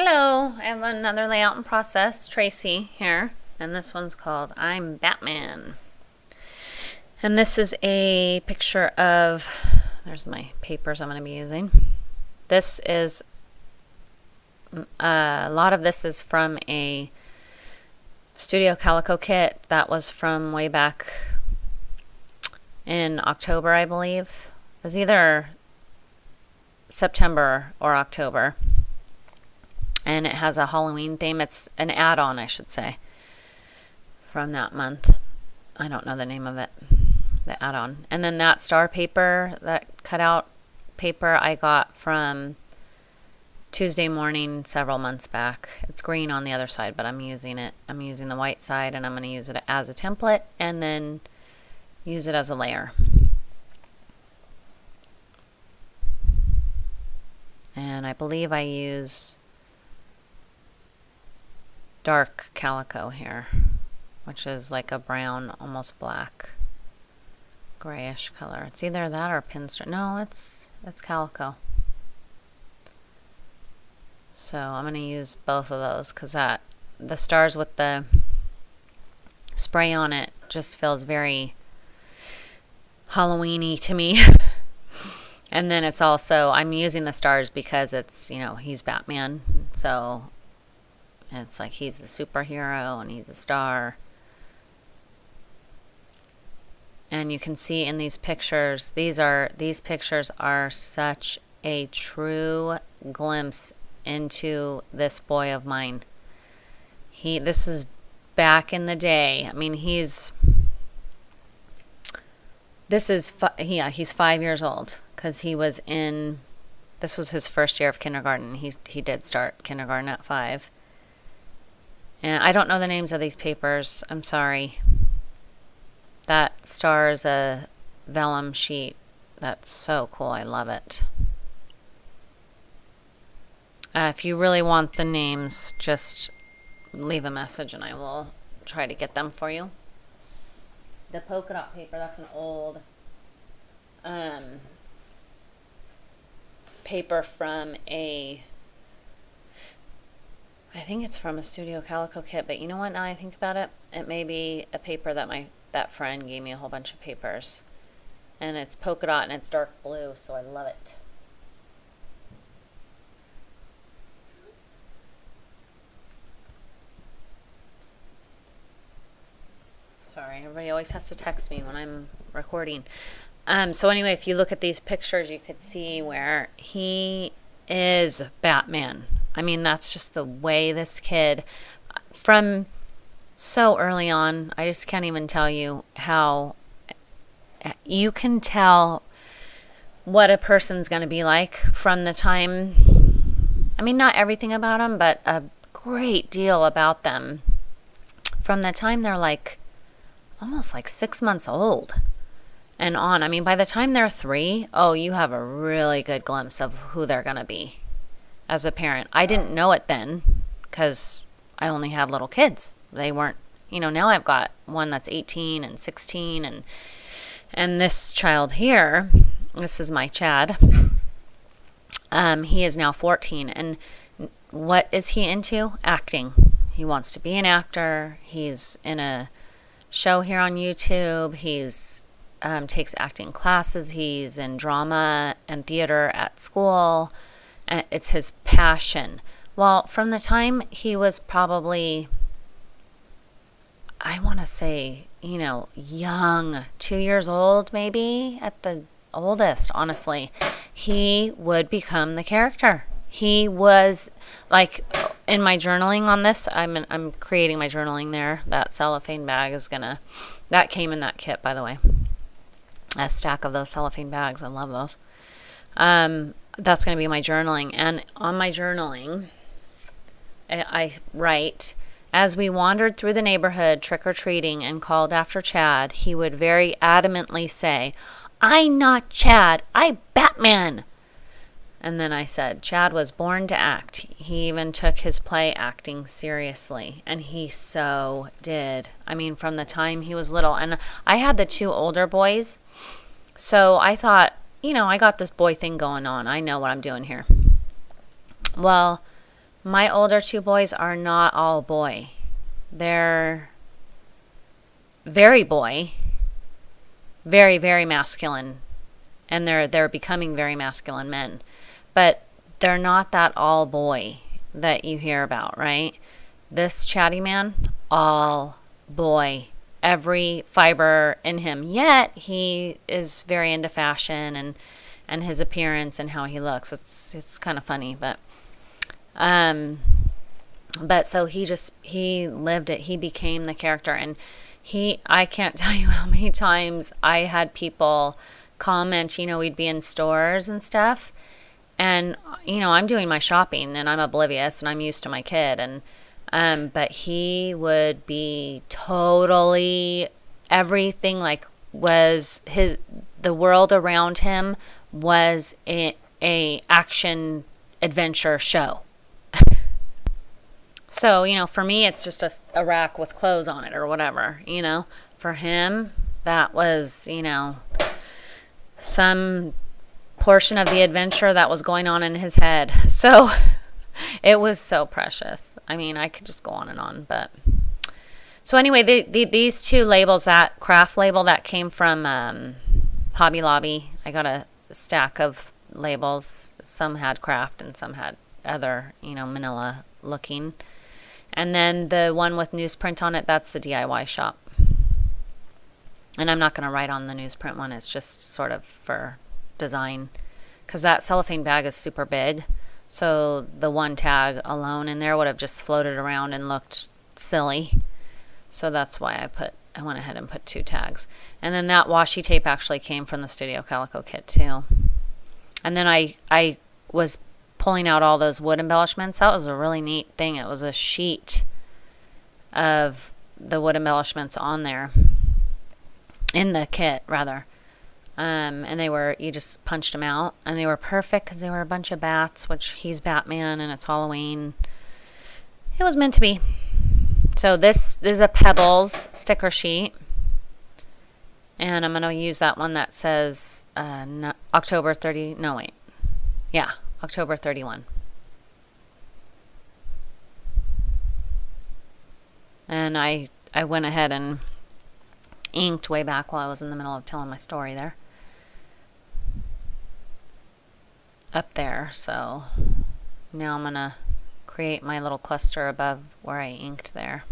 Hello, I have another layout in process, Tracy here, and this one's called I'm Batman. And this is a picture of, there's my papers I'm going to be using. This is, a lot of this is from a Studio Calico kit that was from way back in October, I believe. It was either September or October. And it has a Halloween theme. It's an add-on, I should say, from that month. I don't know the name of it, the add-on. And then that star paper, that cutout paper, I got from Tuesday Morning several months back. It's green on the other side, but I'm using it. I'm using the white side, and I'm going to use it as a template and then use it as a layer. And I believe I use dark calico here, which is like a brown, almost black, grayish color. It's either that or pinstripe. No, it's calico. So I'm going to use both of those because the stars with the spray on it just feels very Halloween-y to me. And then it's also, I'm using the stars because it's, he's Batman. So it's like he's the superhero and he's a star. And you can see in these pictures, these pictures are such a true glimpse into this boy of mine. This is back in the day. I mean, he's 5 years old because this was his first year of kindergarten. He did start kindergarten at 5. And I don't know the names of these papers. I'm sorry. That star is a vellum sheet. That's so cool. I love it. If you really want the names, just leave a message and I will try to get them for you. The polka dot paper, that's an old paper from I think it's from a Studio Calico kit, but you know what, now I think about it, it may be a paper that friend gave me a whole bunch of papers. And it's polka dot and it's dark blue, so I love it. Sorry, everybody always has to text me when I'm recording. So anyway, if you look at these pictures, you could see where he is Batman. I mean, that's just the way this kid, from so early on, I just can't even tell you how you can tell what a person's going to be like from the time, I mean, not everything about them, but a great deal about them from the time they're almost 6 months old and on. I mean, by the time they're 3, you have a really good glimpse of who they're going to be as a parent. I didn't know it then because I only had little kids. They weren't, now I've got one that's 18 and 16 and this child here, this is my Chad. He is now 14, and what is he into? Acting. He wants to be an actor. He's in a show here on YouTube. He's takes acting classes. He's in drama and theater at school. It's his passion. Well, from the time he was probably, I want to say, young, 2 years old, maybe at the oldest, honestly, he would become the character. He was in my journaling on this, I'm creating my journaling there. That cellophane bag that came in that kit, by the way. A stack of those cellophane bags. I love those. That's going to be my journaling. And on my journaling, I write, as we wandered through the neighborhood trick-or-treating and called after Chad, he would very adamantly say, "I not Chad, I Batman." And then I said, Chad was born to act. He even took his play acting seriously. And he so did. I mean, from the time he was little. And I had the 2 older boys. So I thought, I got this boy thing going on. I know what I'm doing here. Well, My older two boys are not all boy. They're very boy, very, very masculine, and they're becoming very masculine men. But they're not that all boy that you hear about, right? This chatty man, all boy, every fiber in him. Yet he is very into fashion and his appearance and how he looks. It's kind of funny, um but so he lived it. He became the character, and I can't tell you how many times I had people comment, we'd be in stores and stuff, and I'm doing my shopping and I'm oblivious and I'm used to my kid, and but he would be totally, everything like was the world around him was a action adventure show. So, for me, it's just a rack with clothes on it or whatever, For him, that was, some portion of the adventure that was going on in his head. So, it was so precious. I mean, I could just go on and on, but... So anyway, these two labels, that craft label that came from Hobby Lobby, I got a stack of labels. Some had craft and some had other, manila looking. And then the one with newsprint on it, that's the DIY shop. And I'm not going to write on the newsprint one. It's just sort of for design, because that cellophane bag is super big. So the one tag alone in there would have just floated around and looked silly. So that's why I went ahead and put 2 tags. And then that washi tape actually came from the Studio Calico kit too. And then I was pulling out all those wood embellishments. That was a really neat thing. It was a sheet of the wood embellishments on there. In the kit, rather. And you just punched them out. And they were perfect because they were a bunch of bats, which he's Batman and it's Halloween. It was meant to be. So this is a Pebbles sticker sheet. And I'm going to use that one that says October 30. No, wait. Yeah, October 31. And I went ahead and inked way back while I was in the middle of telling my story there. Up there. So now I'm going to create my little cluster above where I inked there.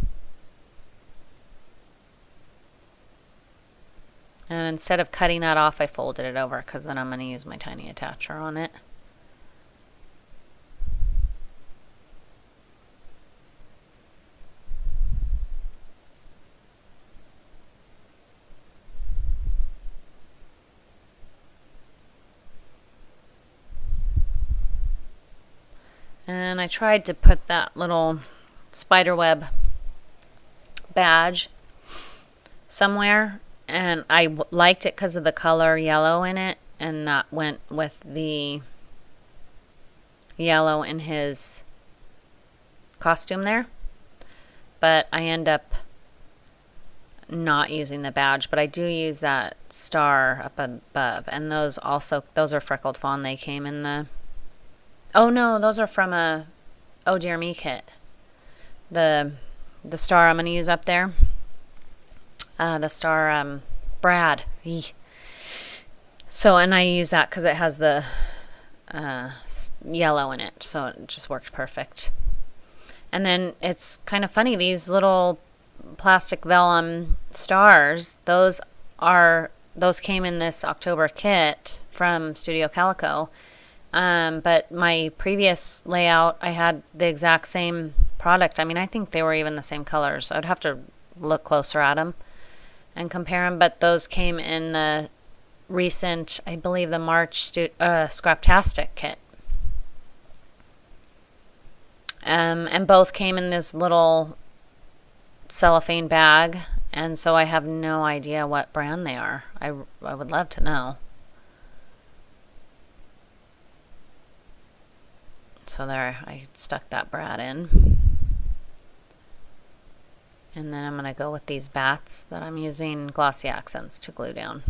And instead of cutting that off, I folded it over because then I'm going to use my tiny attacher on it. And I tried to put that little spiderweb badge somewhere, and I liked it because of the color yellow in it, and that went with the yellow in his costume there. But I end up not using the badge, but I do use that star up above, and those are freckled fawn. They came in the... Oh no, those are from a Oh Dear Me kit. The star I'm going to use up there. The star Brad. Eey. So, and I use that because it has the yellow in it, so it just worked perfect. And then it's kind of funny, these little plastic vellum stars, those came in this October kit from Studio Calico. But my previous layout, I had the exact same product. I mean, I think they were even the same colors. I'd have to look closer at them and compare them. But those came in the recent, I believe, the March Scraptastic kit. And both came in this little cellophane bag. And so I have no idea what brand they are. I would love to know. So there, I stuck that Brad in. And then I'm going to go with these bats that I'm using glossy accents to glue down.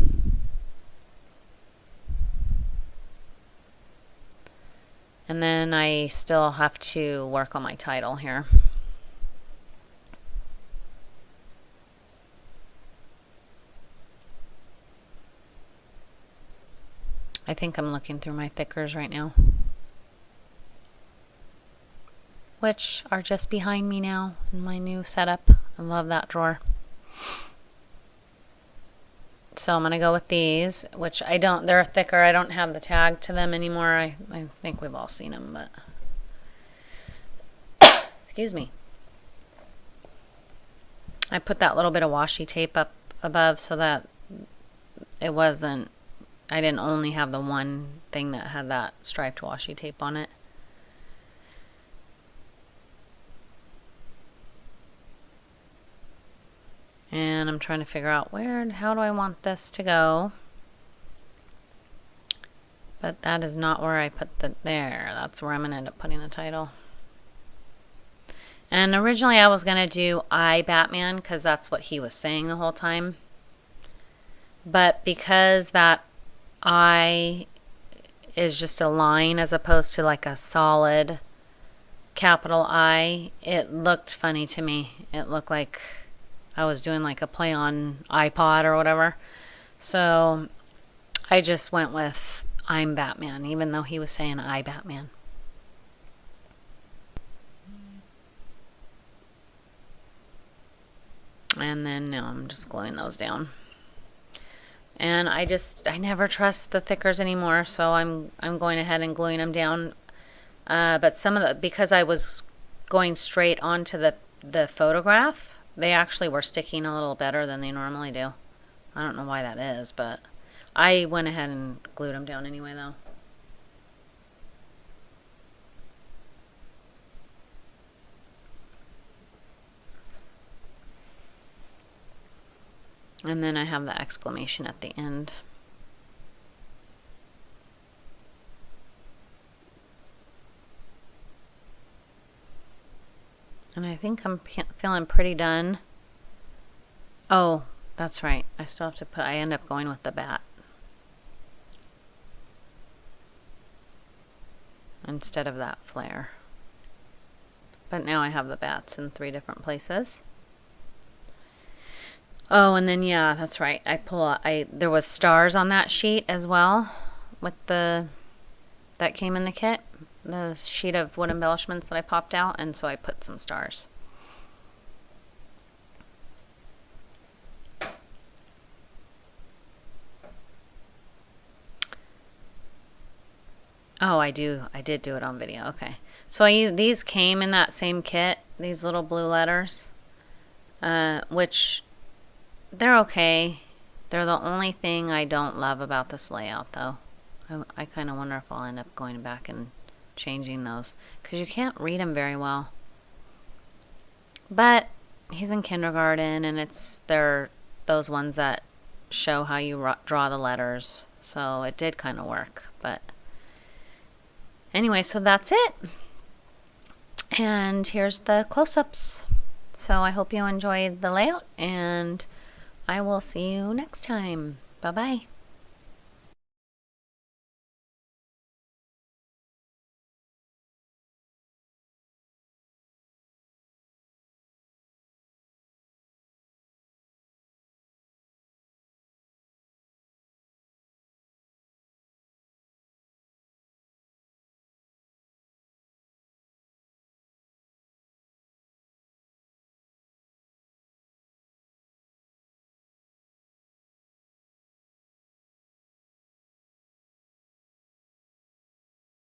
And then I still have to work on my title here. I think I'm looking through my thickers right now, which are just behind me now in my new setup. I love that drawer. So I'm going to go with these, which they're thicker. I don't have the tag to them anymore. I think we've all seen them, but excuse me. I put that little bit of washi tape up above so that it wasn't, I didn't only have the one thing that had that striped washi tape on it. And I'm trying to figure out how do I want this to go? But that is not where I put there. That's where I'm going to end up putting the title. And originally I was going to do I, Batman, because that's what he was saying the whole time. But because that I is just a line as opposed to like a solid capital I, it looked funny to me. It looked like I was doing like a play on iPod or whatever. So I just went with I'm Batman, even though he was saying I, Batman. And then now I'm just gluing those down. And I never trust the thickers anymore, so I'm going ahead and gluing them down. But because I was going straight onto the photograph, they actually were sticking a little better than they normally do. I don't know why that is, but I went ahead and glued them down anyway, though. And then I have the exclamation at the end. And I think I'm feeling pretty done. Oh, that's right. I still have to I end up going with the bat instead of that flare. But now I have the bats in 3 different places. Oh, and then yeah, that's right. There was stars on that sheet as well with that came in the kit. The sheet of wood embellishments that I popped out, and so I put some stars. Oh, I did do it on video. Okay. So these came in that same kit, these little blue letters, which they're okay. They're the only thing I don't love about this layout, though. I kind of wonder if I'll end up going back and changing those, because you can't read them very well. But he's in kindergarten, and they're those ones that show how you draw the letters, so it did kind of work. But anyway, so that's it. And here's the close-ups. So I hope you enjoyed the layout, and I will see you next time. Bye-bye.